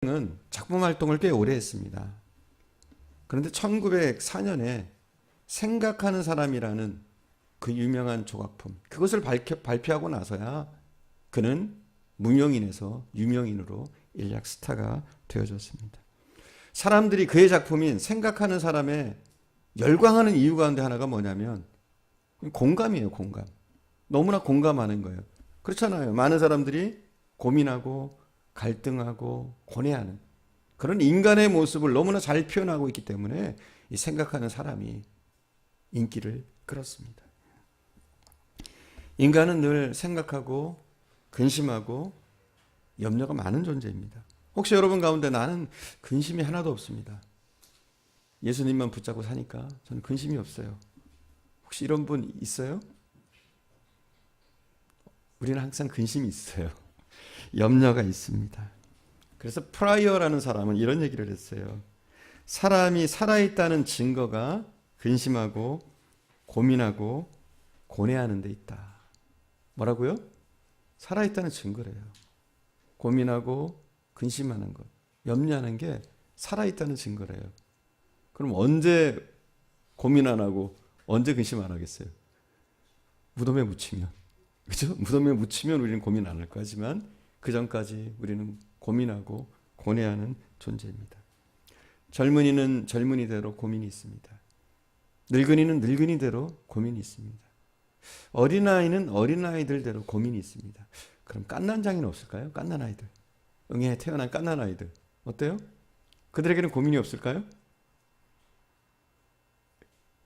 은 작품 활동을 꽤 오래 했습니다. 그런데 1904년에 생각하는 사람이라는 그 유명한 조각품, 그것을 발표하고 나서야 그는 무명인에서 유명인으로 일약 스타가 되어졌습니다. 사람들이 그의 작품인 생각하는 사람에 열광하는 이유 가운데 하나가 뭐냐면 공감이에요. 공감. 너무나 공감하는 거예요. 그렇잖아요. 많은 사람들이 고민하고 갈등하고 고뇌하는 그런 인간의 모습을 너무나 잘 표현하고 있기 때문에 이 생각하는 사람이 인기를 끌었습니다. 인간은 늘 생각하고 근심하고 염려가 많은 존재입니다. 혹시 여러분 가운데 나는 근심이 하나도 없습니다. 예수님만 붙잡고 사니까 저는 근심이 없어요. 혹시 이런 분 있어요? 우리는 항상 근심이 있어요. 염려가 있습니다. 그래서 프라이어라는 사람은 이런 얘기를 했어요. 사람이 살아있다는 증거가 근심하고 고민하고 고뇌하는 데 있다. 뭐라고요? 살아있다는 증거래요. 고민하고 근심하는 것, 염려하는 게 살아있다는 증거래요. 그럼 언제 고민 안 하고 언제 근심 안 하겠어요? 무덤에 묻히면. 그죠? 무덤에 묻히면 우리는 고민 안 할 거지만 그 전까지 우리는 고민하고 고뇌하는 존재입니다. 젊은이는 젊은이대로 고민이 있습니다. 늙은이는 늙은이대로 고민이 있습니다. 어린아이는 어린아이들대로 고민이 있습니다. 그럼 갓난장이는 없을까요? 갓난아이들. 응에 태어난 갓난아이들. 어때요? 그들에게는 고민이 없을까요?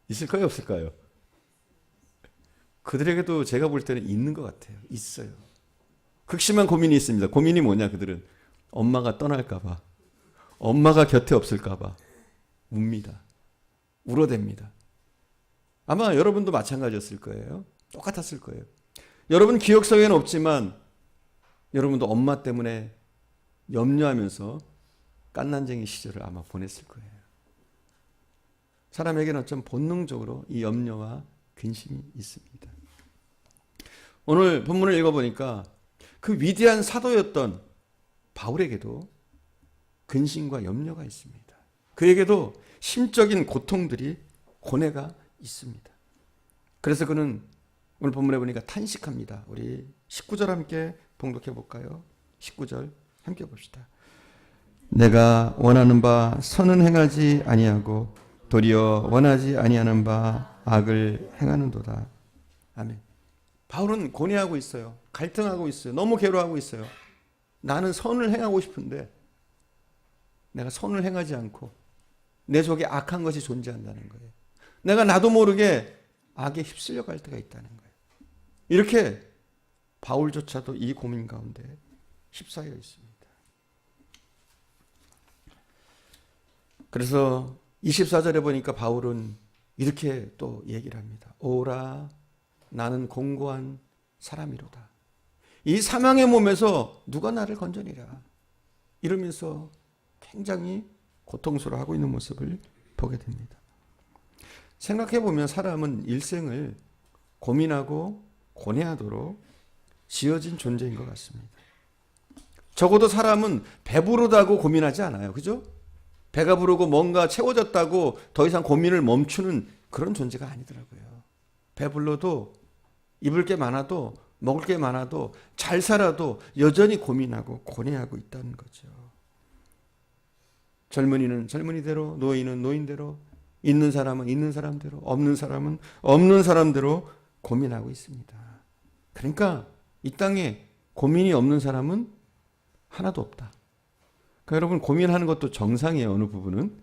있을까요? 없을까요? 그들에게도 제가 볼 때는 있는 것 같아요. 있어요. 극심한 고민이 있습니다. 고민이 뭐냐 그들은? 엄마가 떠날까봐, 엄마가 곁에 없을까봐 웁니다. 울어댑니다. 아마 여러분도 마찬가지였을 거예요. 똑같았을 거예요. 여러분 기억 속에는 없지만 여러분도 엄마 때문에 염려하면서 갓난쟁이 시절을 아마 보냈을 거예요. 사람에게는 좀 본능적으로 이 염려와 근심이 있습니다. 오늘 본문을 읽어보니까 그 위대한 사도였던 바울에게도 근심과 염려가 있습니다. 그에게도 심적인 고통들이 고뇌가 있습니다. 그래서 그는 오늘 본문에 보니까 탄식합니다. 우리 19절 함께 봉독해 볼까요? 19절 함께 봅시다. 내가 원하는 바 선은 행하지 아니하고 도리어 원하지 아니하는 바 악을 행하는도다. 아멘. 바울은 고뇌하고 있어요. 갈등하고 있어요. 너무 괴로워하고 있어요. 나는 선을 행하고 싶은데 내가 선을 행하지 않고 내 속에 악한 것이 존재한다는 거예요. 내가 나도 모르게 악에 휩쓸려 갈 때가 있다는 거예요. 이렇게 바울조차도 이 고민 가운데 휩싸여 있습니다. 그래서 24절에 보니까 바울은 이렇게 또 얘기를 합니다. 오라 나는 공고한 사람이로다. 이 사망의 몸에서 누가 나를 건져내랴. 이러면서 굉장히 고통스러워하고 있는 모습을 보게 됩니다. 생각해보면 사람은 일생을 고민하고 고뇌하도록 지어진 존재인 것 같습니다. 적어도 사람은 배부르다고 고민하지 않아요. 그죠? 배가 부르고 뭔가 채워졌다고 더 이상 고민을 멈추는 그런 존재가 아니더라고요. 배불러도 입을 게 많아도 먹을 게 많아도 잘 살아도 여전히 고민하고 고뇌하고 있다는 거죠. 젊은이는 젊은이대로, 노인은 노인대로, 있는 사람은 있는 사람대로, 없는 사람은 없는 사람대로 고민하고 있습니다. 그러니까 이 땅에 고민이 없는 사람은 하나도 없다. 그러니까 여러분 고민하는 것도 정상이에요. 어느 부분은.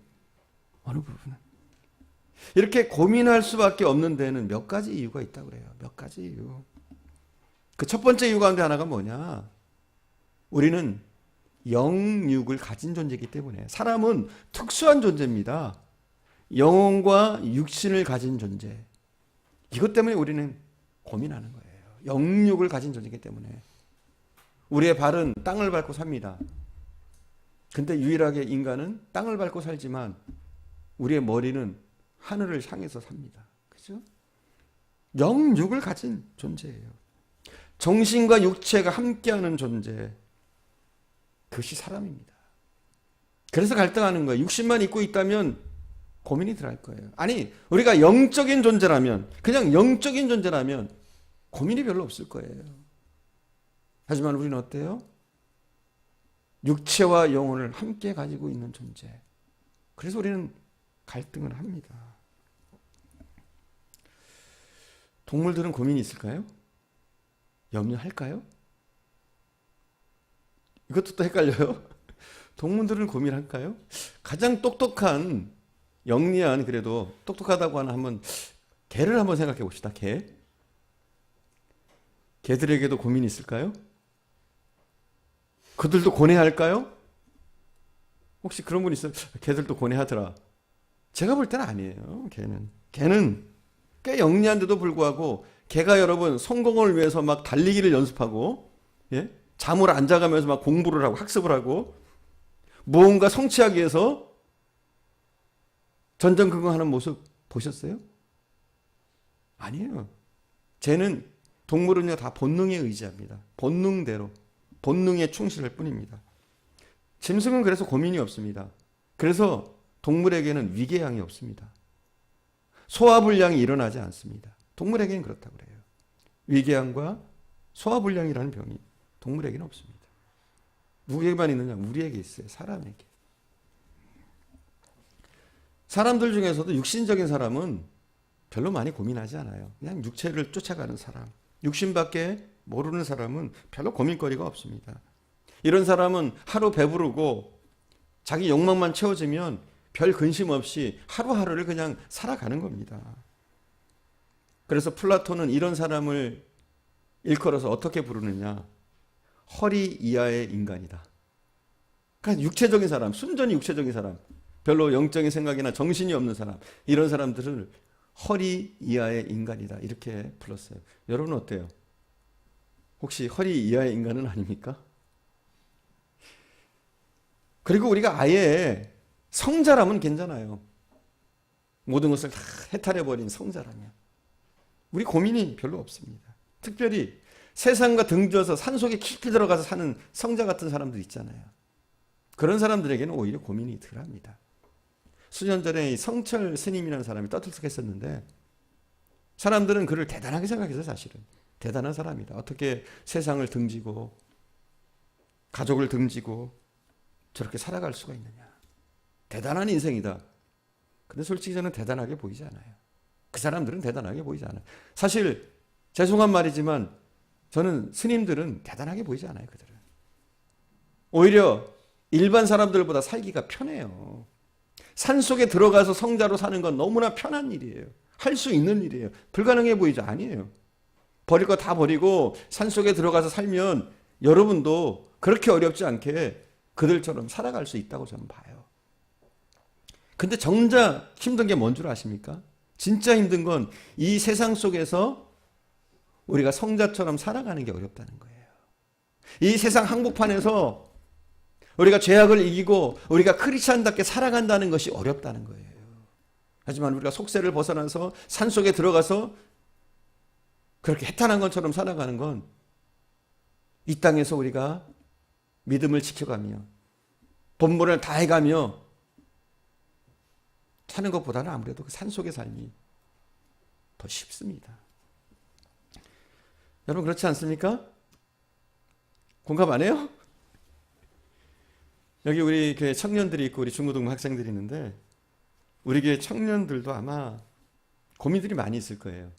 이렇게 고민할 수밖에 없는 데는 몇 가지 이유가 있다고 그래요. 몇 가지 이유. 그 첫 번째 이유 가운데 하나가 뭐냐? 우리는 영육을 가진 존재이기 때문에 사람은 특수한 존재입니다. 영혼과 육신을 가진 존재. 이것 때문에 우리는 고민하는 거예요. 영육을 가진 존재이기 때문에. 우리의 발은 땅을 밟고 삽니다. 근데 유일하게 인간은 땅을 밟고 살지만 우리의 머리는 하늘을 향해서 삽니다. 그죠? 영육을 가진 존재예요. 정신과 육체가 함께하는 존재. 그것이 사람입니다. 그래서 갈등하는 거예요. 육신만 있고 있다면 고민이 들어갈 거예요. 아니, 우리가 영적인 존재라면, 그냥 영적인 존재라면 고민이 별로 없을 거예요. 하지만 우리는 어때요? 육체와 영혼을 함께 가지고 있는 존재. 그래서 우리는 갈등을 합니다. 동물들은 고민이 있을까요? 염려할까요? 이것도 또 헷갈려요. 동물들은 고민할까요? 가장 똑똑한, 영리한, 그래도 똑똑하다고 하는 한번 개를 한번 생각해 봅시다. 개. 개들에게도 고민이 있을까요? 그들도 고뇌할까요? 혹시 그런 분 있어요? 개들도 고뇌하더라. 제가 볼 때는 아니에요. 개는 꽤 영리한데도 불구하고 개가 여러분 성공을 위해서 막 달리기를 연습하고, 예? 잠을 안 자가면서 막 공부를 하고 학습을 하고 무언가 성취하기 위해서 전전긍긍하는 모습 보셨어요? 아니에요. 쟤는, 동물은요 다 본능에 의지합니다. 본능대로, 본능에 충실할 뿐입니다. 짐승은 그래서 고민이 없습니다. 그래서 동물에게는 위궤양이 없습니다. 소화불량이 일어나지 않습니다. 동물에게는 그렇다고 그래요. 위궤양과 소화불량이라는 병이 동물에게는 없습니다. 누구에게만 있느냐? 우리에게 있어요. 사람에게. 사람들 중에서도 육신적인 사람은 별로 많이 고민하지 않아요. 그냥 육체를 쫓아가는 사람, 육신밖에 모르는 사람은 별로 고민거리가 없습니다. 이런 사람은 하루 배부르고 자기 욕망만 채워지면 별 근심 없이 하루하루를 그냥 살아가는 겁니다. 그래서 플라톤은 이런 사람을 일컬어서 어떻게 부르느냐? 허리 이하의 인간이다. 그러니까 육체적인 사람, 순전히 육체적인 사람, 별로 영적인 생각이나 정신이 없는 사람, 이런 사람들을 허리 이하의 인간이다. 이렇게 불렀어요. 여러분 어때요? 혹시 허리 이하의 인간은 아닙니까? 그리고 우리가 아예 성자라면 괜찮아요. 모든 것을 다 해탈해버린 성자라면. 우리 고민이 별로 없습니다. 특별히 세상과 등져서 산속에 깊이 들어가서 사는 성자 같은 사람들 있잖아요. 그런 사람들에게는 오히려 고민이 덜합니다. 수년 전에 성철 스님이라는 사람이 떠들썩했었는데 사람들은 그를 대단하게 생각해서 사실은 대단한 사람이다. 어떻게 세상을 등지고 가족을 등지고 저렇게 살아갈 수가 있느냐. 대단한 인생이다. 근데 솔직히 저는 대단하게 보이지 않아요. 그 사람들은 대단하게 보이지 않아요. 사실 죄송한 말이지만 저는 스님들은 대단하게 보이지 않아요. 그들은. 오히려 일반 사람들보다 살기가 편해요. 산속에 들어가서 성자로 사는 건 너무나 편한 일이에요. 할 수 있는 일이에요. 불가능해 보이지? 아니에요. 버릴 거 다 버리고 산속에 들어가서 살면 여러분도 그렇게 어렵지 않게 그들처럼 살아갈 수 있다고 저는 봐요. 근데 정작 힘든 게 뭔 줄 아십니까? 진짜 힘든 건 이 세상 속에서 우리가 성자처럼 살아가는 게 어렵다는 거예요. 이 세상 한복판에서 우리가 죄악을 이기고 우리가 크리스찬답게 살아간다는 것이 어렵다는 거예요. 하지만 우리가 속세를 벗어나서 산속에 들어가서 그렇게 해탈한 것처럼 살아가는 건 이 땅에서 우리가 믿음을 지켜가며 본분을 다해가며 사는 것보다는 아무래도 그 산속의 삶이 더 쉽습니다. 여러분 그렇지 않습니까? 공감 안 해요? 여기 우리 교회 청년들이 있고 우리 중고등부 학생들이 있는데 우리 교회 청년들도 아마 고민들이 많이 있을 거예요.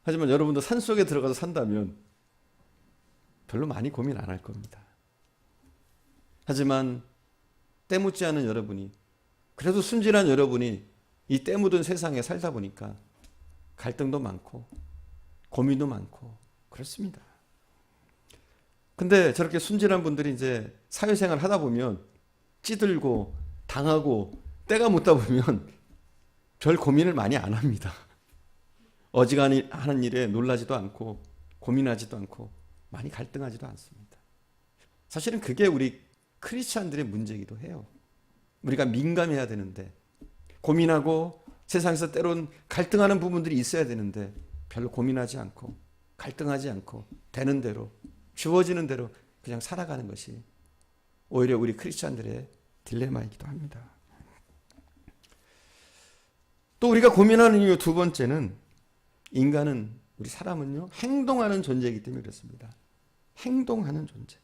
하지만 여러분도 산속에 들어가서 산다면 별로 많이 고민 안 할 겁니다. 하지만 때 묻지 않은 여러분이, 그래도 순진한 여러분이 이 때 묻은 세상에 살다 보니까 갈등도 많고 고민도 많고 그렇습니다. 근데 저렇게 순진한 분들이 이제 사회생활 하다 보면 찌들고 당하고 때가 묻다 보면 별 고민을 많이 안 합니다. 어지간히 하는 일에 놀라지도 않고 고민하지도 않고 많이 갈등하지도 않습니다. 사실은 그게 우리 크리스찬들의 문제이기도 해요. 우리가 민감해야 되는데 고민하고 세상에서 때론 갈등하는 부분들이 있어야 되는데 별로 고민하지 않고 갈등하지 않고 되는 대로 주어지는 대로 그냥 살아가는 것이 오히려 우리 크리스찬들의 딜레마이기도 합니다. 또 우리가 고민하는 이유 두 번째는 인간은, 우리 사람은요, 행동하는 존재이기 때문에 그렇습니다. 행동하는 존재.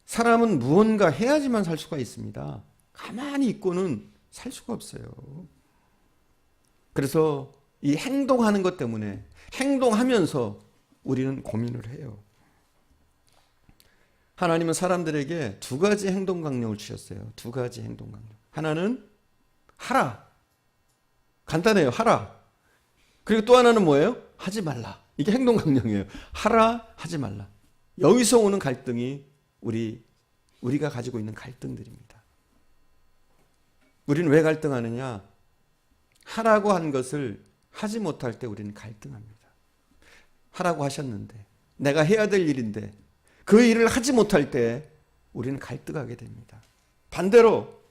사람은 무언가 해야지만 살 수가 있습니다. 가만히 있고는 살 수가 없어요. 그래서 이 행동하는 것 때문에, 행동하면서 우리는 고민을 해요. 하나님은 사람들에게 두 가지 행동 강령을 주셨어요. 두 가지 행동 강령. 하나는 하라. 간단해요. 하라. 그리고 또 하나는 뭐예요? 하지 말라. 이게 행동 강령이에요. 하라, 하지 말라. 여기서 오는 갈등이 우리가 가지고 있는 갈등들입니다. 우리는 왜 갈등하느냐? 하라고 한 것을 하지 못할 때 우리는 갈등합니다. 하라고 하셨는데, 내가 해야 될 일인데 그 일을 하지 못할 때 우리는 갈등하게 됩니다. 반대로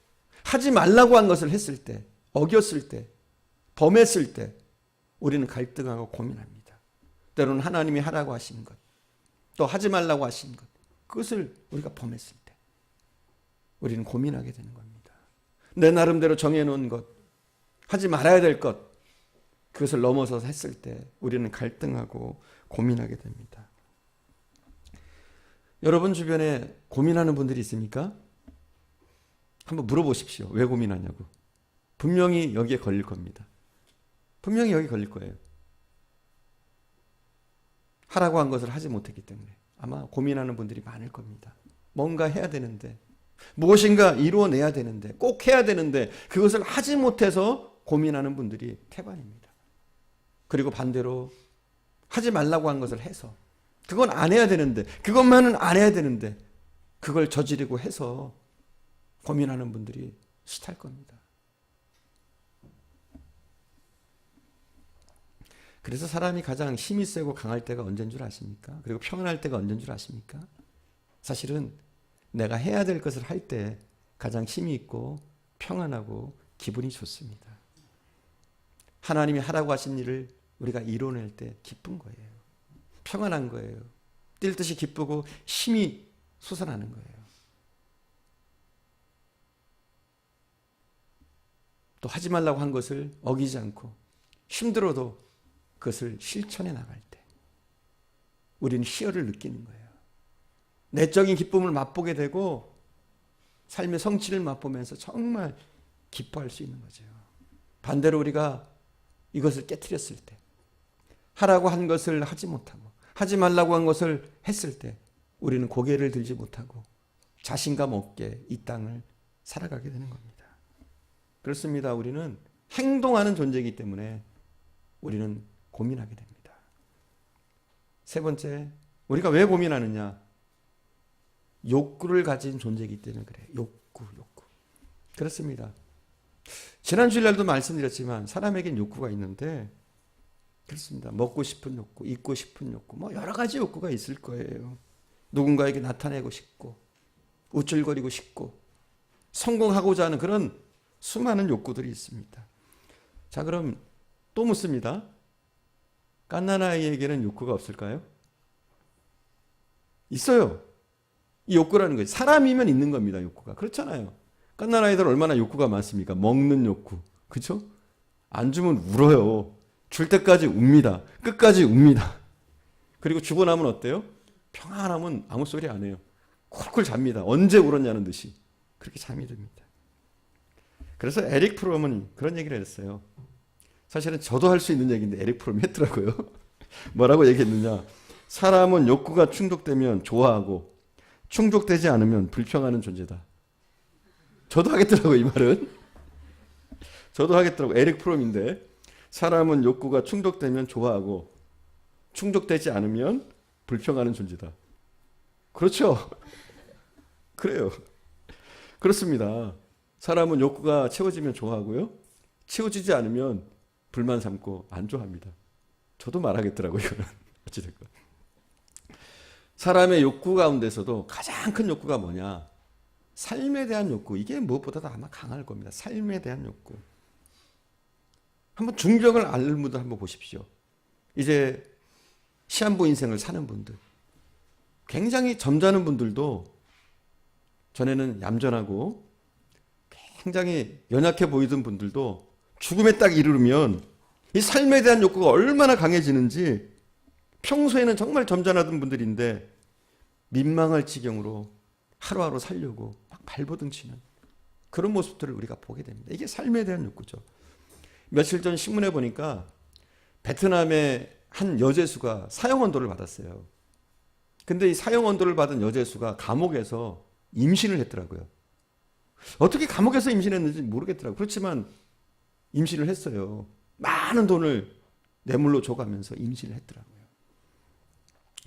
하지 말라고 한 것을 했을 때, 어겼을 때, 범했을 때 우리는 갈등하고 고민합니다. 때로는 하나님이 하라고 하신 것, 또 하지 말라고 하신 것, 그것을 우리가 범했을 때 우리는 고민하게 되는 겁니다. 내 나름대로 정해놓은 것, 하지 말아야 될 것, 그것을 넘어서서 했을 때 우리는 갈등하고 고민하게 됩니다. 여러분 주변에 고민하는 분들이 있습니까? 한번 물어보십시오. 왜 고민하냐고. 분명히 여기에 걸릴 겁니다. 분명히 여기 걸릴 거예요. 하라고 한 것을 하지 못했기 때문에 아마 고민하는 분들이 많을 겁니다. 뭔가 해야 되는데, 무엇인가 이루어내야 되는데, 꼭 해야 되는데 그것을 하지 못해서 고민하는 분들이 태반입니다. 그리고 반대로 하지 말라고 한 것을 해서, 그건 안 해야 되는데, 그것만은 안 해야 되는데 그걸 저지르고 해서 고민하는 분들이 숱할 겁니다. 그래서 사람이 가장 힘이 세고 강할 때가 언제인 줄 아십니까? 그리고 평안할 때가 언제인 줄 아십니까? 사실은 내가 해야 될 것을 할 때 가장 힘이 있고 평안하고 기분이 좋습니다. 하나님이 하라고 하신 일을 우리가 이뤄낼 때 기쁜 거예요. 평안한 거예요. 뛸 듯이 기쁘고 힘이 솟아나는 거예요. 또 하지 말라고 한 것을 어기지 않고 힘들어도 그것을 실천해 나갈 때 우리는 희열을 느끼는 거예요. 내적인 기쁨을 맛보게 되고 삶의 성취를 맛보면서 정말 기뻐할 수 있는 거죠. 반대로 우리가 이것을 깨트렸을 때, 하라고 한 것을 하지 못하고 하지 말라고 한 것을 했을 때 우리는 고개를 들지 못하고 자신감 없게 이 땅을 살아가게 되는 겁니다. 그렇습니다. 우리는 행동하는 존재이기 때문에 우리는 고민하게 됩니다. 세 번째, 우리가 왜 고민하느냐? 욕구를 가진 존재이기 때문에 그래요. 욕구. 그렇습니다. 지난 주일날도 말씀드렸지만 사람에겐 욕구가 있는데, 그렇습니다. 먹고 싶은 욕구, 입고 싶은 욕구, 뭐 여러 가지 욕구가 있을 거예요. 누군가에게 나타내고 싶고, 우쭐거리고 싶고, 성공하고자 하는 그런 수많은 욕구들이 있습니다. 자, 그럼 또 묻습니다. 갓난아이에게는 욕구가 없을까요? 있어요. 이 욕구라는 거예요. 사람이면 있는 겁니다. 욕구가. 그렇잖아요. 갓난아이들 얼마나 욕구가 많습니까? 먹는 욕구. 그렇죠? 안 주면 울어요. 줄 때까지 웁니다. 끝까지 웁니다. 그리고 주고 나면 어때요? 평안하면 아무 소리 안 해요. 쿨쿨 잡니다. 언제 울었냐는 듯이. 그렇게 잠이 듭니다. 그래서 에릭 프롬은 그런 얘기를 했어요. 사실은 저도 할 수 있는 얘기인데 에릭 프롬이 했더라고요. 뭐라고 얘기했느냐? 사람은 욕구가 충족되면 좋아하고 충족되지 않으면 불평하는 존재다. 저도 하겠더라고요, 이 말은. 저도 하겠더라고요. 에릭 프롬인데, 사람은 욕구가 충족되면 좋아하고 충족되지 않으면 불평하는 존재다. 그렇죠? 그래요. 그렇습니다. 사람은 욕구가 채워지면 좋아하고요, 채워지지 않으면 불만 삼고 안 좋아합니다. 저도 말하겠더라고요, 이거는. 어찌됐건. 사람의 욕구 가운데서도 가장 큰 욕구가 뭐냐? 삶에 대한 욕구. 이게 무엇보다도 아마 강할 겁니다. 삶에 대한 욕구. 한번 중병을 앓는 분들 한번 보십시오. 이제 시한부 인생을 사는 분들. 굉장히 점잖은 분들도 전에는 얌전하고 굉장히 연약해 보이던 분들도 죽음에 딱 이르르면 이 삶에 대한 욕구가 얼마나 강해지는지, 평소에는 정말 점잖았던 분들인데 민망할 지경으로 하루하루 살려고 막 발버둥 치는 그런 모습들을 우리가 보게 됩니다. 이게 삶에 대한 욕구죠. 며칠 전 신문에 보니까 베트남의 한 여제수가 사형언도를 받았어요. 근데 이 사형언도를 받은 여제수가 감옥에서 임신을 했더라고요. 어떻게 감옥에서 임신했는지 모르겠더라고요. 그렇지만 임신을 했어요. 많은 돈을 뇌물로 줘가면서 임신을 했더라고요.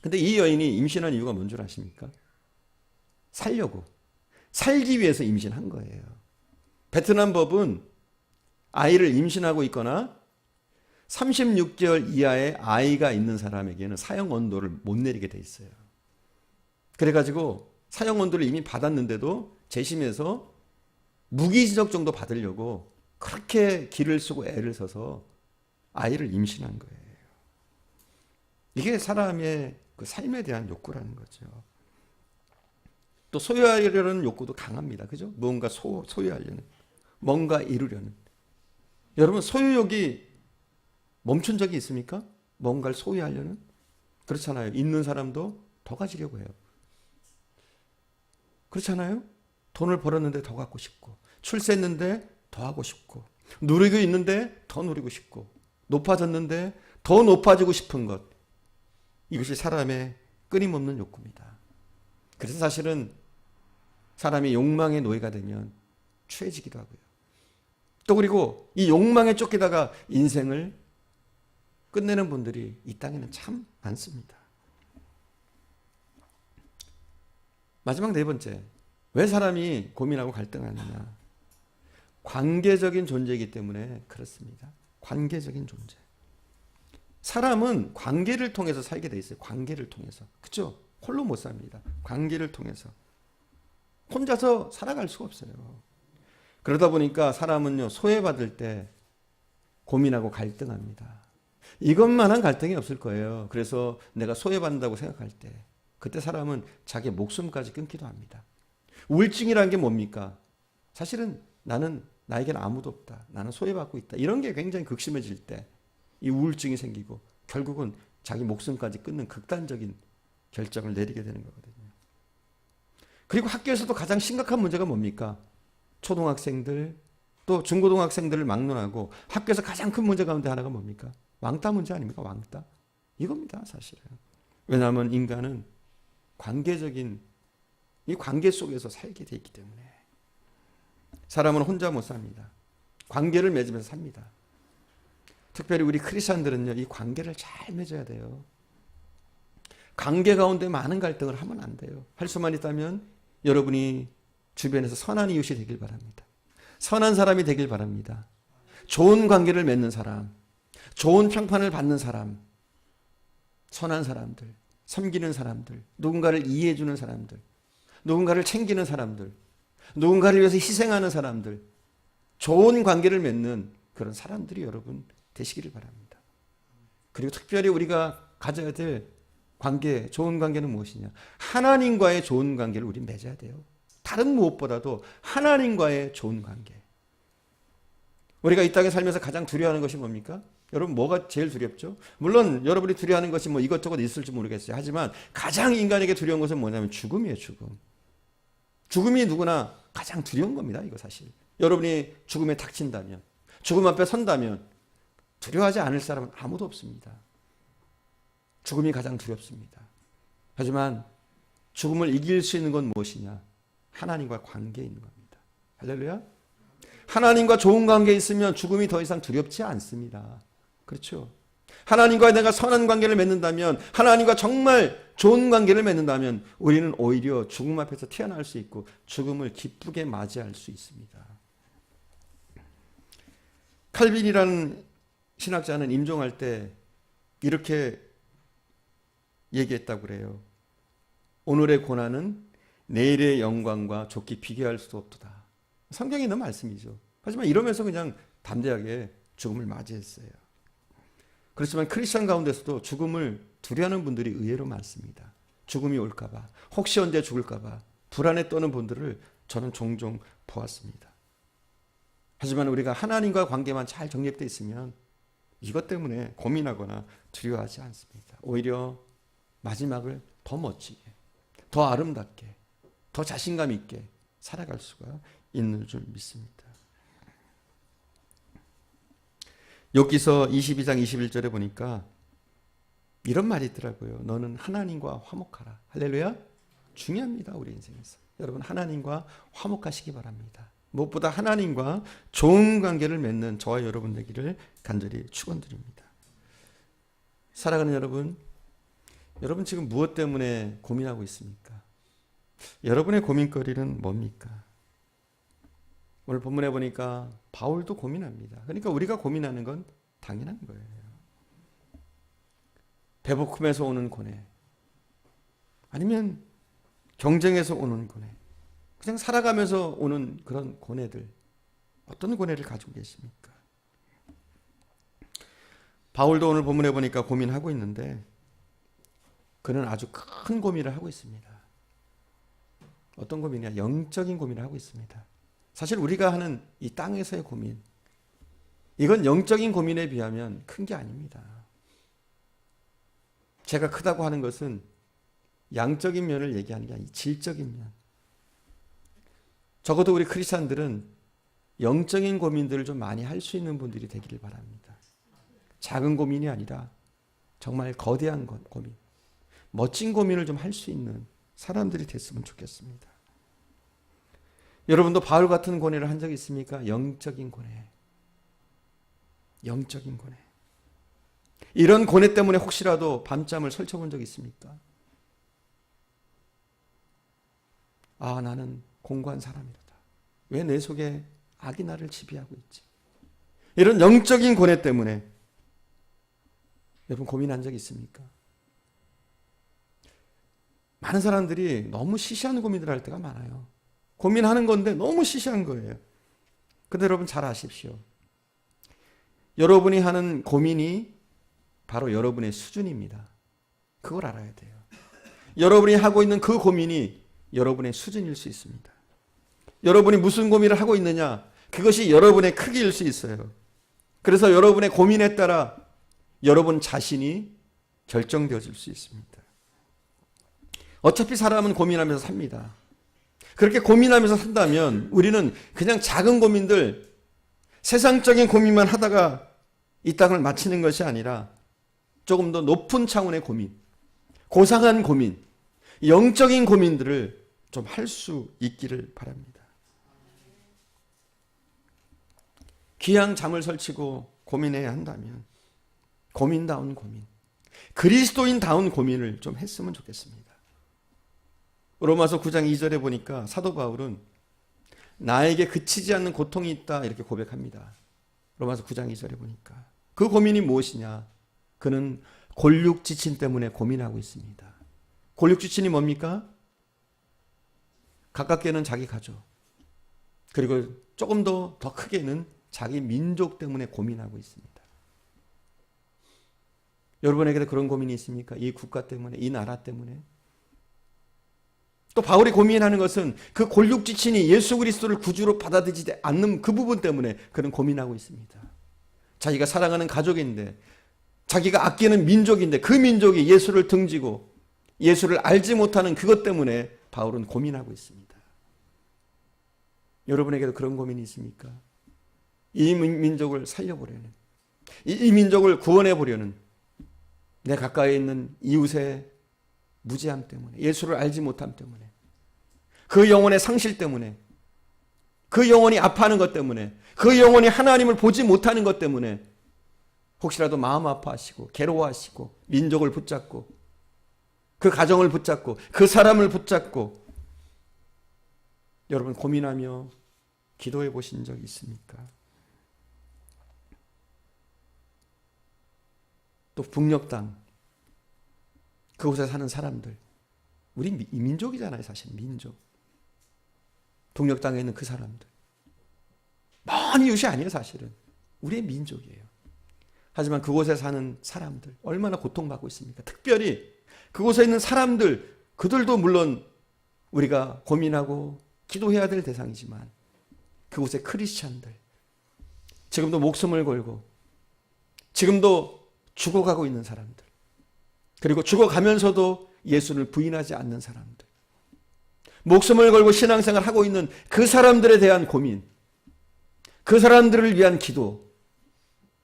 근데 이 여인이 임신한 이유가 뭔 줄 아십니까? 살려고. 살기 위해서 임신한 거예요. 베트남 법은 아이를 임신하고 있거나 36개월 이하의 아이가 있는 사람에게는 사형 언도를 못 내리게 돼 있어요. 그래가지고 사형 언도를 이미 받았는데도 재심에서 무기징역 정도 받으려고 그렇게 길을 쓰고 애를 써서 아이를 임신한 거예요. 이게 사람의 그 삶에 대한 욕구라는 거죠. 또 소유하려는 욕구도 강합니다. 그죠? 무언가 소유하려는, 뭔가 이루려는. 여러분, 소유욕이 멈춘 적이 있습니까? 뭔가를 소유하려는? 그렇잖아요. 있는 사람도 더 가지려고 해요. 그렇잖아요. 돈을 벌었는데 더 갖고 싶고, 출세했는데 더 하고 싶고, 누리고 있는데 더 누리고 싶고, 높아졌는데 더 높아지고 싶은 것. 이것이 사람의 끊임없는 욕구입니다. 그래서 사실은 사람이 욕망의 노예가 되면 추해지기도 하고요. 또 그리고 이 욕망에 쫓기다가 인생을 끝내는 분들이 이 땅에는 참 많습니다. 마지막 네 번째, 왜 사람이 고민하고 갈등하느냐? 관계적인 존재이기 때문에 그렇습니다. 관계적인 존재. 사람은 관계를 통해서 살게 돼 있어요. 관계를 통해서. 그렇죠? 홀로 못 삽니다. 관계를 통해서. 혼자서 살아갈 수가 없어요. 그러다 보니까 사람은요, 소외받을 때 고민하고 갈등합니다. 이것만한 갈등이 없을 거예요. 그래서 내가 소외받는다고 생각할 때 그때 사람은 자기 목숨까지 끊기도 합니다. 우울증이라는 게 뭡니까? 사실은 나에게는 아무도 없다. 나는 소외받고 있다. 이런 게 굉장히 극심해질 때 이 우울증이 생기고 결국은 자기 목숨까지 끊는 극단적인 결정을 내리게 되는 거거든요. 그리고 학교에서도 가장 심각한 문제가 뭡니까? 초등학생들 또 중고등학생들을 막론하고 학교에서 가장 큰 문제 가운데 하나가 뭡니까? 왕따 문제 아닙니까? 왕따. 이겁니다, 사실은. 왜냐하면 인간은 관계적인 이 관계 속에서 살게 돼 있기 때문에. 사람은 혼자 못 삽니다. 관계를 맺으면서 삽니다. 특별히 우리 크리스천들은요, 이 관계를 잘 맺어야 돼요. 관계 가운데 많은 갈등을 하면 안 돼요. 할 수만 있다면 여러분이 주변에서 선한 이웃이 되길 바랍니다. 선한 사람이 되길 바랍니다. 좋은 관계를 맺는 사람, 좋은 평판을 받는 사람, 선한 사람들, 섬기는 사람들, 누군가를 이해해주는 사람들, 누군가를 챙기는 사람들, 누군가를 위해서 희생하는 사람들, 좋은 관계를 맺는 그런 사람들이 여러분 되시기를 바랍니다. 그리고 특별히 우리가 가져야 될 관계, 좋은 관계는 무엇이냐? 하나님과의 좋은 관계를 우리 맺어야 돼요. 다른 무엇보다도 하나님과의 좋은 관계. 우리가 이 땅에 살면서 가장 두려워하는 것이 뭡니까? 여러분, 뭐가 제일 두렵죠? 물론 여러분이 두려워하는 것이 뭐 이것저것 있을지 모르겠어요. 하지만 가장 인간에게 두려운 것은 뭐냐면 죽음이에요, 죽음. 죽음이 누구나 가장 두려운 겁니다, 이거 사실. 여러분이 죽음에 닥친다면, 죽음 앞에 선다면 두려워하지 않을 사람은 아무도 없습니다. 죽음이 가장 두렵습니다. 하지만 죽음을 이길 수 있는 건 무엇이냐? 하나님과 관계에 있는 겁니다. 할렐루야. 하나님과 좋은 관계에 있으면 죽음이 더 이상 두렵지 않습니다. 그렇죠? 하나님과 내가 선한 관계를 맺는다면, 하나님과 정말 좋은 관계를 맺는다면 우리는 오히려 죽음 앞에서 태어날 수 있고 죽음을 기쁘게 맞이할 수 있습니다. 칼빈이라는 신학자는 임종할 때 이렇게 얘기했다고 그래요. 오늘의 고난은 내일의 영광과 좋게 비교할 수도 없도다. 성경에 있는 말씀이죠. 하지만 이러면서 그냥 담대하게 죽음을 맞이했어요. 그렇지만 크리스천 가운데서도 죽음을 두려워하는 분들이 의외로 많습니다. 죽음이 올까봐, 혹시 언제 죽을까봐 불안에 떠는 분들을 저는 종종 보았습니다. 하지만 우리가 하나님과 관계만 잘 정립되어 있으면 이것 때문에 고민하거나 두려워하지 않습니다. 오히려 마지막을 더 멋지게, 더 아름답게, 더 자신감 있게 살아갈 수가 있는 줄 믿습니다. 욥기서 22장 21절에 보니까 이런 말이 있더라고요. 너는 하나님과 화목하라. 할렐루야. 중요합니다. 우리 인생에서. 여러분 하나님과 화목하시기 바랍니다. 무엇보다 하나님과 좋은 관계를 맺는 저와 여러분 되기를 간절히 축원드립니다. 사랑하는 여러분, 여러분 지금 무엇 때문에 고민하고 있습니까? 여러분의 고민거리는 뭡니까? 오늘 본문에 보니까 바울도 고민합니다. 그러니까 우리가 고민하는 건 당연한 거예요. 배고픔에서 오는 고뇌, 아니면 경쟁에서 오는 고뇌, 그냥 살아가면서 오는 그런 고뇌들, 어떤 고뇌를 가지고 계십니까? 바울도 오늘 본문에 보니까 고민하고 있는데 그는 아주 큰 고민을 하고 있습니다. 어떤 고민이냐? 영적인 고민을 하고 있습니다. 사실 우리가 하는 이 땅에서의 고민, 이건 영적인 고민에 비하면 큰 게 아닙니다. 제가 크다고 하는 것은 양적인 면을 얘기하는 게 아니고 질적인 면. 적어도 우리 크리스찬들은 영적인 고민들을 좀 많이 할 수 있는 분들이 되기를 바랍니다. 작은 고민이 아니라 정말 거대한 고민, 멋진 고민을 좀 할 수 있는 사람들이 됐으면 좋겠습니다. 여러분도 바울 같은 고뇌를 한 적이 있습니까? 영적인 고뇌. 영적인 고뇌. 이런 고뇌 때문에 혹시라도 밤잠을 설쳐본 적 있습니까? 아, 나는 공고한 사람이로다. 왜 내 속에 악이 나를 지배하고 있지? 이런 영적인 고뇌 때문에 여러분 고민한 적 있습니까? 많은 사람들이 너무 시시한 고민을 할 때가 많아요. 고민하는 건데 너무 시시한 거예요. 근데 여러분 잘 아십시오. 여러분이 하는 고민이 바로 여러분의 수준입니다. 그걸 알아야 돼요. 여러분이 하고 있는 그 고민이 여러분의 수준일 수 있습니다. 여러분이 무슨 고민을 하고 있느냐, 그것이 여러분의 크기일 수 있어요. 그래서 여러분의 고민에 따라 여러분 자신이 결정되어질 수 있습니다. 어차피 사람은 고민하면서 삽니다. 그렇게 고민하면서 산다면 우리는 그냥 작은 고민들, 세상적인 고민만 하다가 이 땅을 마치는 것이 아니라 조금 더 높은 차원의 고민, 고상한 고민, 영적인 고민들을 좀 할 수 있기를 바랍니다. 기양 잠을 설치고 고민해야 한다면 고민다운 고민, 그리스도인다운 고민을 좀 했으면 좋겠습니다. 로마서 9장 2절에 보니까 사도 바울은 나에게 그치지 않는 고통이 있다 이렇게 고백합니다. 로마서 9장 2절에 보니까 그 고민이 무엇이냐? 그는 골육지친 때문에 고민하고 있습니다. 골육지친이 뭡니까? 가깝게는 자기 가족, 그리고 조금 더 크게는 자기 민족 때문에 고민하고 있습니다. 여러분에게도 그런 고민이 있습니까? 이 국가 때문에, 이 나라 때문에. 또 바울이 고민하는 것은 그 골육지친이 예수 그리스도를 구주로 받아들이지 않는 그 부분 때문에 그는 고민하고 있습니다. 자기가 사랑하는 가족인데, 자기가 아끼는 민족인데 그 민족이 예수를 등지고 예수를 알지 못하는 그것 때문에 바울은 고민하고 있습니다. 여러분에게도 그런 고민이 있습니까? 이 민족을 살려보려는, 이 민족을 구원해보려는 내 가까이 있는 이웃의 무지함 때문에, 예수를 알지 못함 때문에, 그 영혼의 상실 때문에, 그 영혼이 아파하는 것 때문에, 그 영혼이 하나님을 보지 못하는 것 때문에 혹시라도 마음 아파하시고 괴로워하시고 민족을 붙잡고 그 가정을 붙잡고 그 사람을 붙잡고 여러분 고민하며 기도해 보신 적 있습니까? 또 북녘 땅, 그곳에 사는 사람들, 우리 민족이잖아요. 사실 민족. 북녘 땅에 있는 그 사람들, 먼 이웃이 아니에요. 사실은 우리의 민족이에요. 하지만 그곳에 사는 사람들 얼마나 고통받고 있습니까? 특별히 그곳에 있는 사람들, 그들도 물론 우리가 고민하고 기도해야 될 대상이지만 그곳에 크리스찬들, 지금도 목숨을 걸고 지금도 죽어가고 있는 사람들, 그리고 죽어가면서도 예수를 부인하지 않는 사람들, 목숨을 걸고 신앙생활 하고 있는 그 사람들에 대한 고민, 그 사람들을 위한 기도,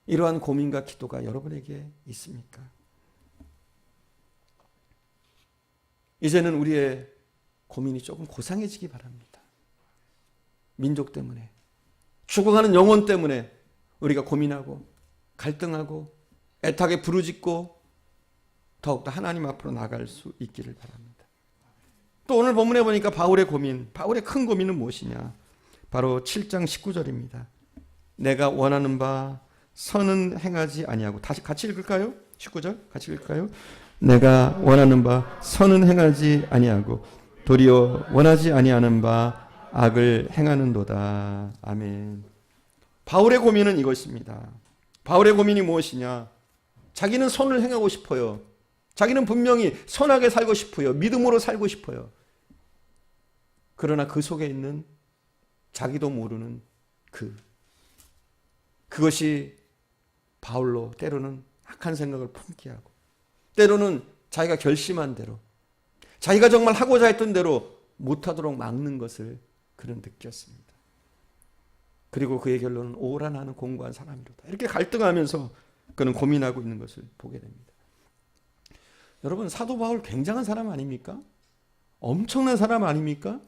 이러한 고민과 기도가 여러분에게 있습니까? 이제는 우리의 고민이 조금 고상해지기 바랍니다. 민족 때문에, 죽어가는 영혼 때문에 우리가 고민하고 갈등하고 애타게 부르짖고 더욱더 하나님 앞으로 나갈 수 있기를 바랍니다. 또 오늘 본문에 보니까 바울의 고민, 바울의 큰 고민은 무엇이냐? 바로 7장 19절입니다. 내가 원하는 바 선은 행하지 아니하고, 다시 같이 읽을까요? 19절 같이 읽을까요? 내가 원하는 바 선은 행하지 아니하고 도리어 원하지 아니하는 바 악을 행하는도다. 아멘. 바울의 고민은 이것입니다. 바울의 고민이 무엇이냐? 자기는 선을 행하고 싶어요. 자기는 분명히 선하게 살고 싶어요. 믿음으로 살고 싶어요. 그러나 그 속에 있는 자기도 모르는 그것이 바울로 때로는 악한 생각을 품게 하고, 때로는 자기가 결심한 대로, 자기가 정말 하고자 했던 대로 못하도록 막는 것을 그는 느꼈습니다. 그리고 그의 결론은 오라 나는 공고한 사람이로다. 이렇게 갈등하면서 그는 고민하고 있는 것을 보게 됩니다. 여러분, 사도 바울 굉장한 사람 아닙니까? 엄청난 사람 아닙니까?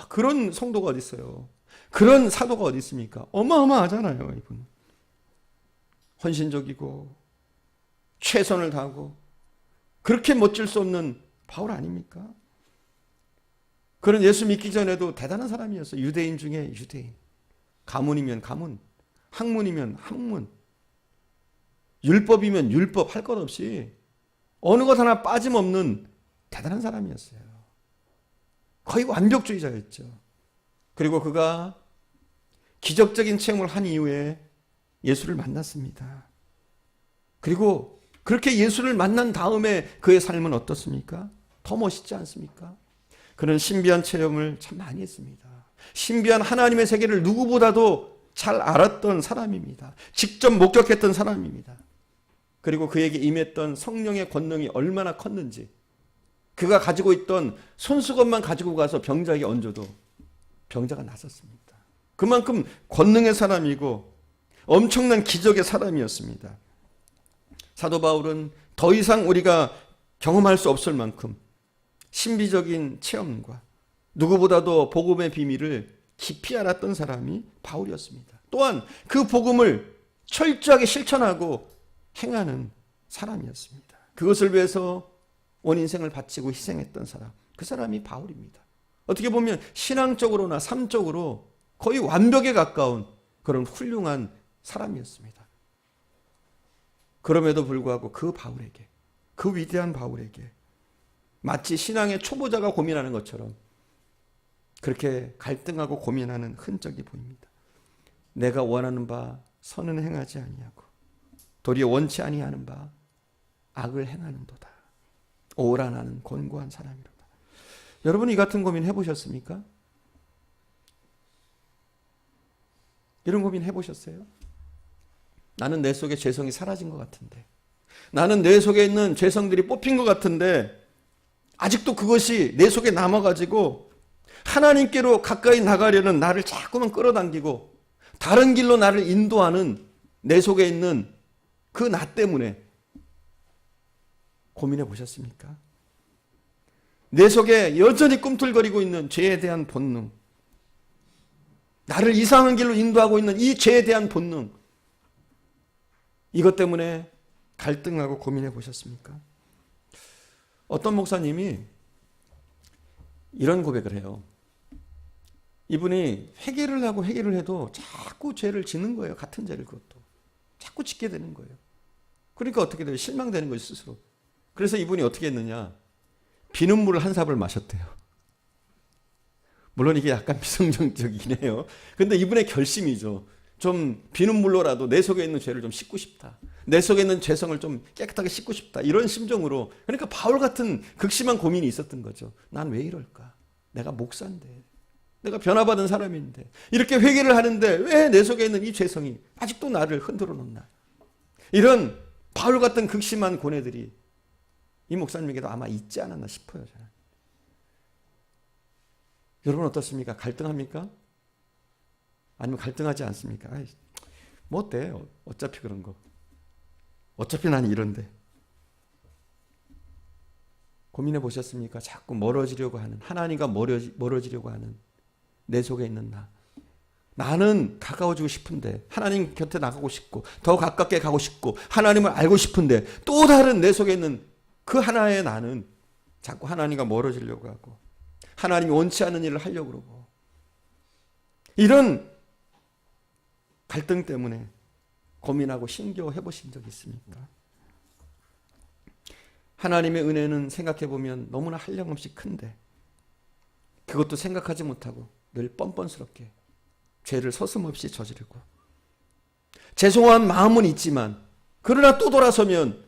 그런 성도가 어디 있어요? 그런 사도가 어디 있습니까? 어마어마하잖아요, 이분. 헌신적이고 최선을 다하고 그렇게 멋질 수 없는 바울 아닙니까? 그는 예수 믿기 전에도 대단한 사람이었어요. 유대인 중에 유대인. 가문이면 가문, 학문이면 학문, 율법이면 율법, 할 것 없이 어느 것 하나 빠짐없는 대단한 사람이었어요. 거의 완벽주의자였죠. 그리고 그가 기적적인 체험을 한 이후에 예수를 만났습니다. 그리고 그렇게 예수를 만난 다음에 그의 삶은 어떻습니까? 더 멋있지 않습니까? 그는 신비한 체험을 참 많이 했습니다. 신비한 하나님의 세계를 누구보다도 잘 알았던 사람입니다. 직접 목격했던 사람입니다. 그리고 그에게 임했던 성령의 권능이 얼마나 컸는지, 그가 가지고 있던 손수건만 가지고 가서 병자에게 얹어도 병자가 낫었습니다. 그만큼 권능의 사람이고 엄청난 기적의 사람이었습니다. 사도 바울은 더 이상 우리가 경험할 수 없을 만큼 신비적인 체험과 누구보다도 복음의 비밀을 깊이 알았던 사람이 바울이었습니다. 또한 그 복음을 철저하게 실천하고 행하는 사람이었습니다. 그것을 위해서 온 인생을 바치고 희생했던 사람, 그 사람이 바울입니다. 어떻게 보면 신앙적으로나 삶적으로 거의 완벽에 가까운 그런 훌륭한 사람이었습니다. 그럼에도 불구하고 그 바울에게, 그 위대한 바울에게 마치 신앙의 초보자가 고민하는 것처럼 그렇게 갈등하고 고민하는 흔적이 보입니다. 내가 원하는 바 선은 행하지 아니하고 도리어 원치 아니하는 바 악을 행하는도다. 오라 나는 곤고한 사람이로다. 여러분, 이 같은 고민 해보셨습니까? 이런 고민 해보셨어요? 나는 내 속에 죄성이 사라진 것 같은데, 나는 내 속에 있는 죄성들이 뽑힌 것 같은데 아직도 그것이 내 속에 남아가지고 하나님께로 가까이 나가려는 나를 자꾸만 끌어당기고 다른 길로 나를 인도하는 내 속에 있는 그 나 때문에 고민해 보셨습니까? 내 속에 여전히 꿈틀거리고 있는 죄에 대한 본능, 나를 이상한 길로 인도하고 있는 이 죄에 대한 본능, 이것 때문에 갈등하고 고민해 보셨습니까? 어떤 목사님이 이런 고백을 해요. 이분이 회개를 하고 회개를 해도 자꾸 죄를 짓는 거예요. 같은 죄를, 그것도 자꾸 짓게 되는 거예요. 그러니까 어떻게 돼요? 실망되는 거예요, 스스로. 그래서 이분이 어떻게 했느냐, 비눗물을 한 삽을 마셨대요. 물론 이게 약간 미성정적이긴 해요. 근데 이분의 결심이죠. 좀 비눗물로라도 내 속에 있는 죄를 좀 씻고 싶다, 내 속에 있는 죄성을 좀 깨끗하게 씻고 싶다, 이런 심정으로. 그러니까 바울 같은 극심한 고민이 있었던 거죠. 난 왜 이럴까? 내가 목사인데, 내가 변화받은 사람인데, 이렇게 회개를 하는데 왜 내 속에 있는 이 죄성이 아직도 나를 흔들어 놓나? 이런 바울 같은 극심한 고뇌들이 이 목사님에게도 아마 있지 않았나 싶어요. 저는. 여러분 어떻습니까? 갈등합니까? 아니면 갈등하지 않습니까? 아이, 뭐 어때? 어차피 그런 거. 어차피 난 이런데. 고민해 보셨습니까? 자꾸 멀어지려고 하는, 하나님과 멀어지려고 하는 내 속에 있는 나. 나는 가까워지고 싶은데, 하나님 곁에 나가고 싶고, 더 가깝게 가고 싶고, 하나님을 알고 싶은데, 또 다른 내 속에 있는 그 하나의 나는 자꾸 하나님과 멀어지려고 하고, 하나님이 원치 않는 일을 하려고 그러고, 이런 갈등 때문에 고민하고 힘겨워해 보신 적 있습니까? 하나님의 은혜는 생각해 보면 너무나 한량없이 큰데, 그것도 생각하지 못하고 늘 뻔뻔스럽게 죄를 서슴없이 저지르고, 죄송한 마음은 있지만 그러나 또 돌아서면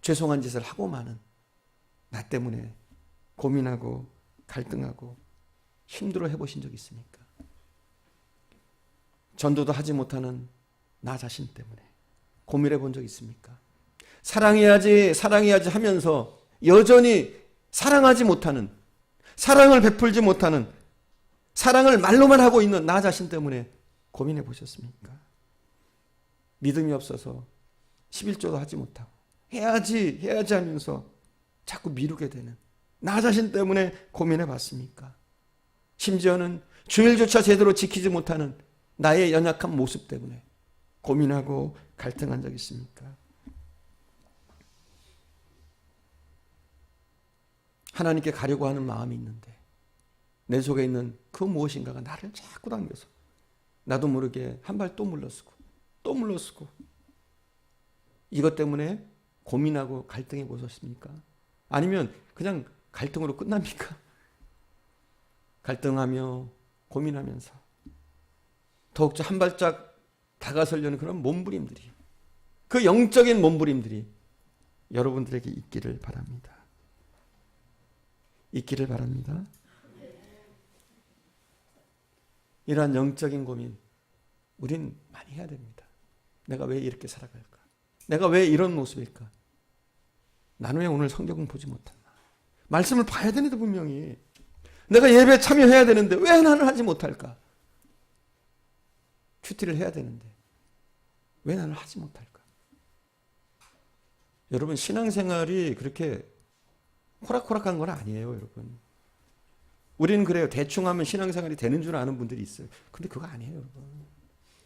죄송한 짓을 하고 마는 나 때문에 고민하고 갈등하고 힘들어 해보신 적 있습니까? 전도도 하지 못하는 나 자신 때문에 고민해 본 적 있습니까? 사랑해야지 하면서 여전히 사랑하지 못하는, 사랑을 베풀지 못하는, 사랑을 말로만 하고 있는 나 자신 때문에 고민해 보셨습니까? 믿음이 없어서 11조도 하지 못하고 해야지 하면서 자꾸 미루게 되는 나 자신 때문에 고민해 봤습니까? 심지어는 주일조차 제대로 지키지 못하는 나의 연약한 모습 때문에 고민하고 갈등한 적 있습니까? 하나님께 가려고 하는 마음이 있는데 내 속에 있는 그 무엇인가가 나를 자꾸 당겨서 나도 모르게 한 발 또 물러서고 또 물러서고, 이것 때문에 고민하고 갈등해 보셨습니까? 아니면 그냥 갈등으로 끝납니까? 갈등하며 고민하면서 더욱더 한 발짝 다가서려는 그런 몸부림들이, 그 영적인 몸부림들이 여러분들에게 있기를 바랍니다. 있기를 바랍니다. 이러한 영적인 고민 우린 많이 해야 됩니다. 내가 왜 이렇게 살아갈까? 내가 왜 이런 모습일까? 나는 왜 오늘 성경을 보지 못했나? 말씀을 봐야 되는데 분명히 내가 예배에 참여해야 되는데 왜 나는 하지 못할까? 큐티를 해야 되는데 왜 나는 하지 못할까? 여러분, 신앙생활이 그렇게 호락호락한 건 아니에요, 여러분. 우리는 그래요. 대충 하면 신앙생활이 되는 줄 아는 분들이 있어요. 근데 그거 아니에요, 여러분.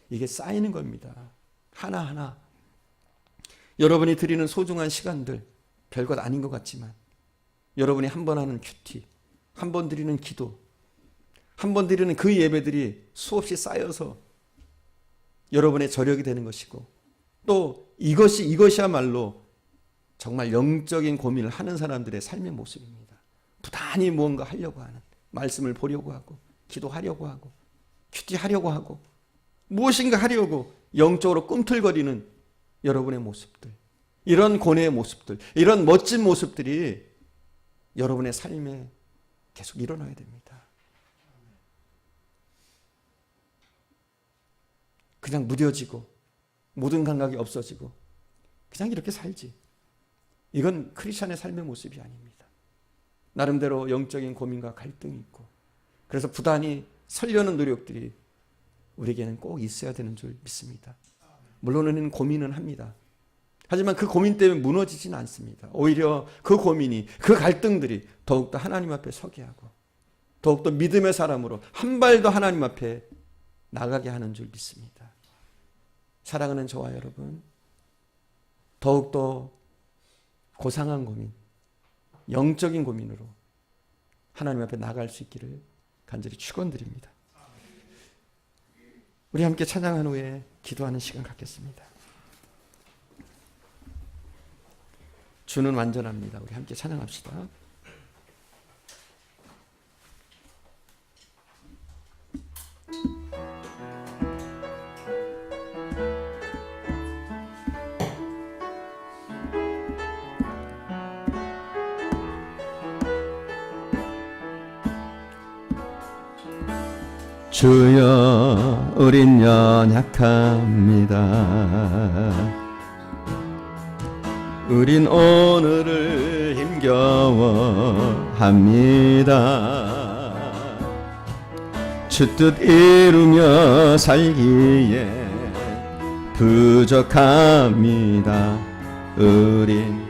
이게 쌓이는 겁니다. 하나하나. 여러분이 드리는 소중한 시간들, 별것 아닌 것 같지만 여러분이 한 번 하는 큐티, 한 번 드리는 기도, 한 번 드리는 그 예배들이 수없이 쌓여서 여러분의 저력이 되는 것이고, 또 이것이야말로 정말 영적인 고민을 하는 사람들의 삶의 모습입니다. 부단히 무언가 하려고 하는, 말씀을 보려고 하고, 기도하려고 하고, 큐티하려고 하고, 무엇인가 하려고 영적으로 꿈틀거리는 여러분의 모습들, 이런 고뇌의 모습들, 이런 멋진 모습들이 여러분의 삶에 계속 일어나야 됩니다. 그냥 무뎌지고 모든 감각이 없어지고 그냥 이렇게 살지, 이건 크리스찬의 삶의 모습이 아닙니다. 나름대로 영적인 고민과 갈등이 있고, 그래서 부단히 설려는 노력들이 우리에게는 꼭 있어야 되는 줄 믿습니다. 물론 우리는 고민은 합니다. 하지만 그 고민 때문에 무너지지는 않습니다. 오히려 그 고민이, 그 갈등들이 더욱더 하나님 앞에 서게 하고, 더욱더 믿음의 사람으로 한 발 더 하나님 앞에 나가게 하는 줄 믿습니다. 사랑하는 저와 여러분, 더욱더 고상한 고민, 영적인 고민으로 하나님 앞에 나갈 수 있기를 간절히 축원드립니다. 우리 함께 찬양한 후에 기도하는 시간 갖겠습니다. 주는 완전합니다. 우리 함께 찬양합시다. 주여 우린 연약합니다. 우린 오늘을 힘겨워합니다. 주 뜻 이루며 살기에 부족합니다. 우린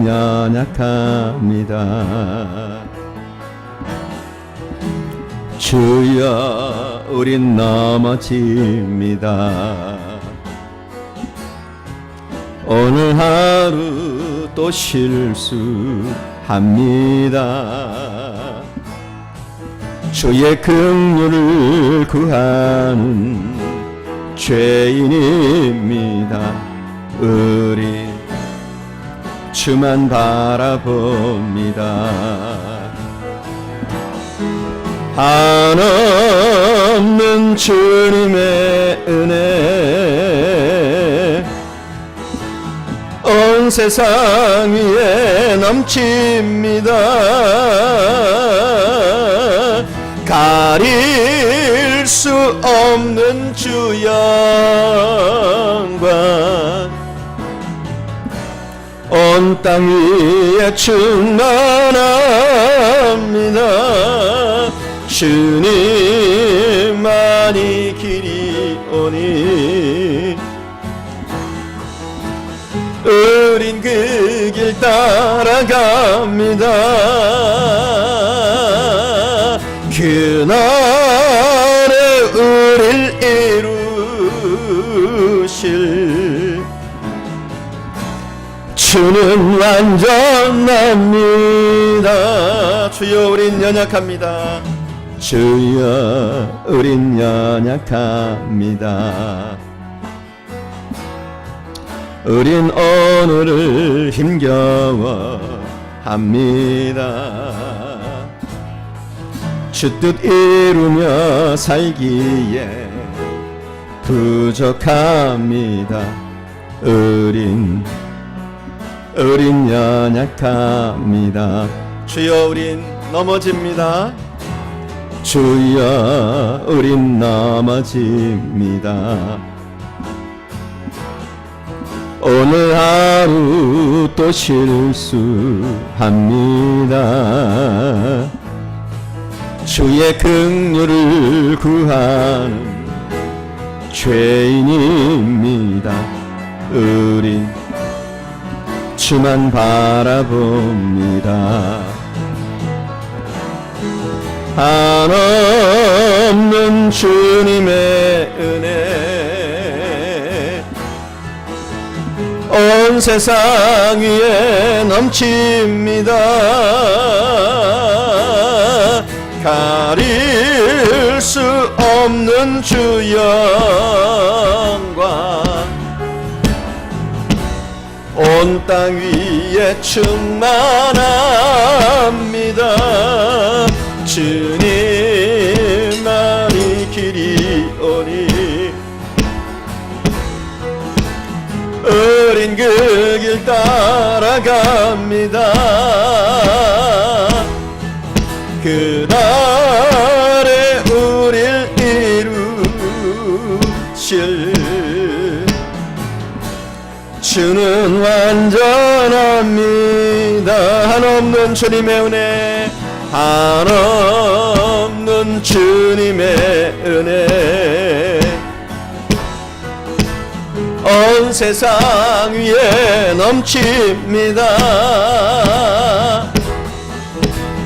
연약합니다. 주여 우린 넘어집니다. 오늘 하루 또 실수합니다. 주의 긍휼을 구하는 죄인입니다. 우리 주만 바라봅니다. 한없는 주님의 은혜 온 세상 위에 넘칩니다. 가릴 수 없는 주 영광 온 땅 위에 충만합니다. 주님만이 길이 오니 우린 그 길 따라갑니다. 그날에 우릴 이루실 주는 완전합니다. 주여 우린 연약합니다. 주여 우린 연약합니다. 우린 오늘을 힘겨워합니다. 주 뜻 이루며 살기에 부족합니다. 우린 연약합니다. 주여 우린 넘어집니다. 주여 우린 넘어집니다. 오늘 하루 또 실수합니다. 주의 긍휼을 구하는 죄인입니다. 우린 주만 바라봅니다. 한없는 주님의 은혜 온 세상 위에 넘칩니다. 가릴 수 없는 주 영광 온 땅 위에 충만합니다. 주님만이 길이 오니 우린 그 길 따라갑니다. 그날에 우릴 이루실 주는 완전합니다. 한없는 주님의 은혜 한없는 주님의 은혜 온 세상 위에 넘칩니다.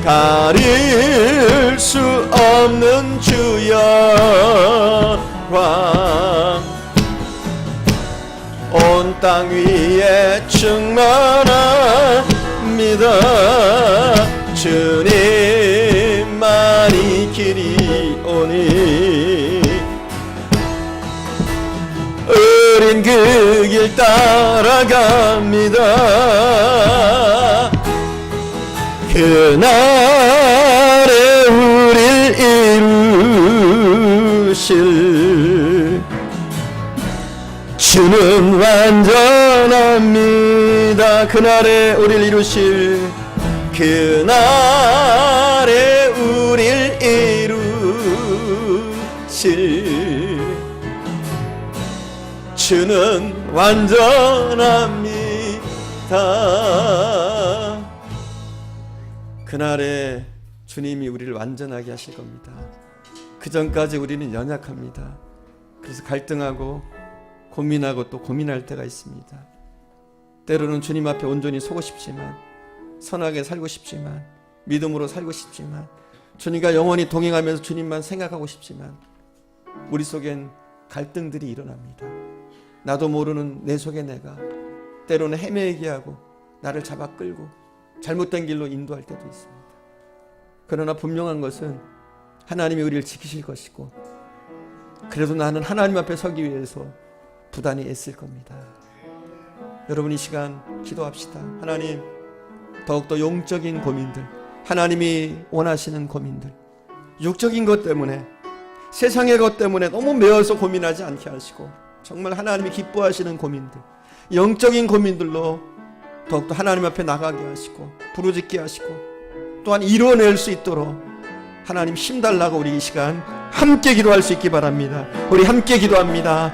가릴 수 없는 주 영광 온 땅 위에 충만합니다. 주님만이 길이 오니 우린 그 길 따라갑니다. 그날에 우릴 이루실 주는 완전합니다. 그날에 우릴 이루실 그날에 우릴 지키실 주는 완전합니다. 그날에 주님이 우리를 완전하게 하실 겁니다. 그 전까지 우리는 연약합니다. 그래서 갈등하고 고민하고 또 고민할 때가 있습니다. 때로는 주님 앞에 온전히 서고 싶지만, 선하게 살고 싶지만, 믿음으로 살고 싶지만, 주님과 영원히 동행하면서 주님만 생각하고 싶지만 우리 속엔 갈등들이 일어납니다. 나도 모르는 내 속의 내가 때로는 헤매게 하고 나를 잡아 끌고 잘못된 길로 인도할 때도 있습니다. 그러나 분명한 것은 하나님이 우리를 지키실 것이고, 그래도 나는 하나님 앞에 서기 위해서 부단히 애쓸 겁니다. 여러분, 이 시간 기도합시다. 하나님, 더욱더 영적인 고민들, 하나님이 원하시는 고민들, 육적인 것 때문에, 세상의 것 때문에 너무 매어서 고민하지 않게 하시고, 정말 하나님이 기뻐하시는 고민들, 영적인 고민들로 더욱더 하나님 앞에 나가게 하시고 부르짖게 하시고 또한 이뤄낼 수 있도록 하나님 힘달라고 우리 이 시간 함께 기도할 수 있기 바랍니다. 우리 함께 기도합니다.